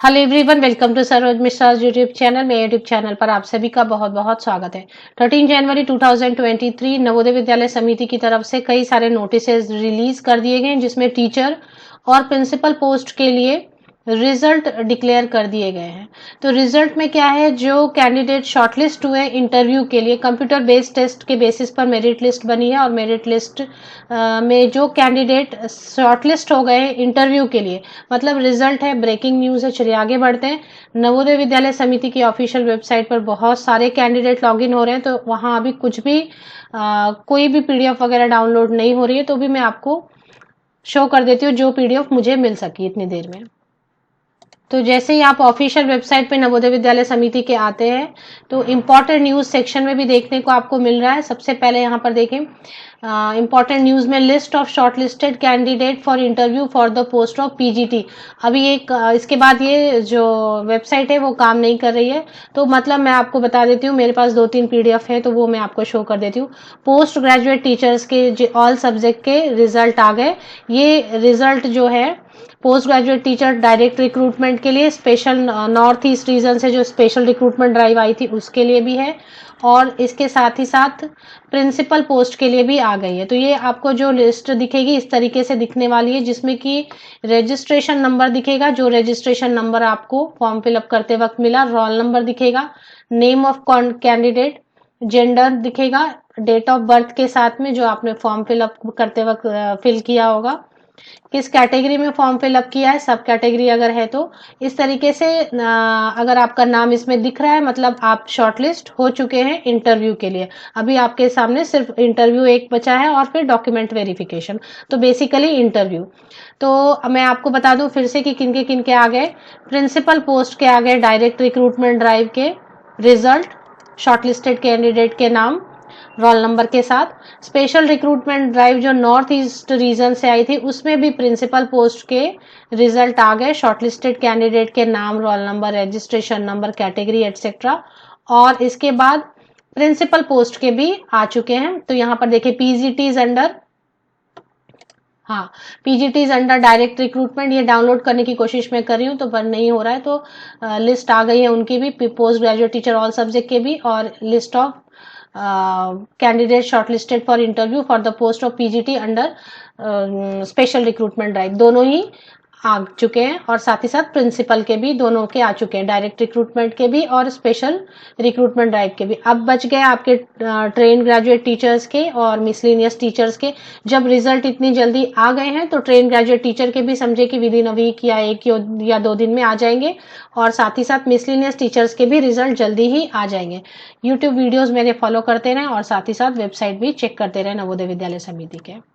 Hello everyone, welcome to Saroj Mishra YouTube channel. मेरे YouTube channel पर आप सभी का बहुत बहुत स्वागत है। 13 जनवरी 2023 नवोदय विद्यालय समिति की तरफ से कई सारे नोटिसेज रिलीज कर दिए गए, जिसमें टीचर और प्रिंसिपल पोस्ट के लिए रिजल्ट डिक्लेयर कर दिए गए हैं। तो रिजल्ट में क्या है, जो कैंडिडेट शॉर्टलिस्ट हुए इंटरव्यू के लिए कंप्यूटर बेस्ड टेस्ट के बेसिस पर मेरिट लिस्ट बनी है, और मेरिट लिस्ट में जो कैंडिडेट शॉर्टलिस्ट हो गए इंटरव्यू के लिए, मतलब रिजल्ट है, ब्रेकिंग न्यूज है। चलिए आगे बढ़ते हैं। नवोदय विद्यालय समिति की ऑफिशियल वेबसाइट पर बहुत सारे कैंडिडेट लॉगिन हो रहे हैं, तो वहां अभी कुछ भी कोई भी पीडीएफ वगैरह डाउनलोड नहीं हो रही है, तो भी मैं आपको शो कर देती हूँ जो पीडीएफ मुझे मिल सकी इतनी देर में। तो जैसे ही आप ऑफिशियल वेबसाइट पे नवोदय विद्यालय समिति के आते हैं, तो इम्पोर्टेंट न्यूज सेक्शन में भी देखने को आपको मिल रहा है। सबसे पहले यहाँ पर देखें, इम्पोर्टेंट न्यूज में list of shortlisted candidate for interview for the post of PGT. अभी इसके बाद ये जो वेबसाइट है वो काम नहीं कर रही है, तो मतलब मैं आपको बता देती हूँ, मेरे पास 2-3 पीडीएफ है, तो वो मैं आपको शो कर देती हूँ। पोस्ट ग्रेजुएट टीचर्स के ऑल सब्जेक्ट के रिजल्ट आ गए। ये रिजल्ट जो है post graduate teacher direct recruitment के लिए, स्पेशल नॉर्थ ईस्ट रीजन से जो स्पेशल रिक्रूटमेंट ड्राइव आई थी उसके लिए भी है, और इसके साथ ही साथ प्रिंसिपल पोस्ट के लिए भी आ गई है। तो ये आपको जो लिस्ट दिखेगी इस तरीके से दिखने वाली है, जिसमें कि रजिस्ट्रेशन नंबर दिखेगा, जो रजिस्ट्रेशन नंबर आपको फॉर्म फिलअप करते वक्त मिला, रोल नंबर दिखेगा, नेम ऑफ कैंडिडेट, जेंडर दिखेगा, डेट ऑफ बर्थ के साथ में जो आपने फॉर्म फिलअप करते वक्त फिल किया होगा, किस कैटेगरी में फॉर्म फिलअप किया है, सब कैटेगरी अगर है तो। इस तरीके से अगर आपका नाम इसमें दिख रहा है, मतलब आप शॉर्टलिस्ट हो चुके हैं इंटरव्यू के लिए। अभी आपके सामने सिर्फ इंटरव्यू एक बचा है, और फिर डॉक्यूमेंट वेरिफिकेशन। तो बेसिकली इंटरव्यू। तो मैं आपको बता दूं फिर से कि किनके आ गए। प्रिंसिपल पोस्ट के आ गए डायरेक्ट रिक्रूटमेंट ड्राइव के रिजल्ट, शॉर्टलिस्टेड कैंडिडेट के नाम रोल नंबर के साथ। स्पेशल रिक्रूटमेंट ड्राइव जो नॉर्थ ईस्ट रीजन से आई थी, उसमें भी प्रिंसिपल पोस्ट के रिजल्ट आ गए, शॉर्टलिस्टेड कैंडिडेट के नाम, roll number, registration number, category etcetera. और इसके बाद प्रिंसिपल पोस्ट के भी आ चुके हैं। तो यहाँ पर देखिए पीजीटीज अंडर, हाँ, पीजीटीज अंडर डायरेक्ट रिक्रूटमेंट, ये डाउनलोड करने की कोशिश मैं कर रही हूँ तो पर नहीं हो रहा है। तो लिस्ट आ गई है उनकी भी, post graduate teacher all subject के भी, और list of candidate shortlisted for interview for the post of PGT under special recruitment drive, दोनों ही आ चुके हैं। और साथ ही साथ प्रिंसिपल के भी दोनों के आ चुके हैं, डायरेक्ट रिक्रूटमेंट के भी और स्पेशल रिक्रूटमेंट ड्राइव के भी। अब बच गए आपके ट्रेन ग्रेजुएट टीचर्स के और मिसलिनियस टीचर्स के। जब रिजल्ट इतनी जल्दी आ गए हैं, तो ट्रेन ग्रेजुएट टीचर के भी समझे कि विद इन अ वीक या 1 या 2 दिन में आ जाएंगे, और साथ ही साथ मिसलिनियस टीचर्स के भी रिजल्ट जल्दी ही आ जाएंगे। यूट्यूब वीडियोज मेरे फॉलो करते रहें, और साथ ही साथ वेबसाइट भी चेक करते रहें नवोदय विद्यालय समिति के।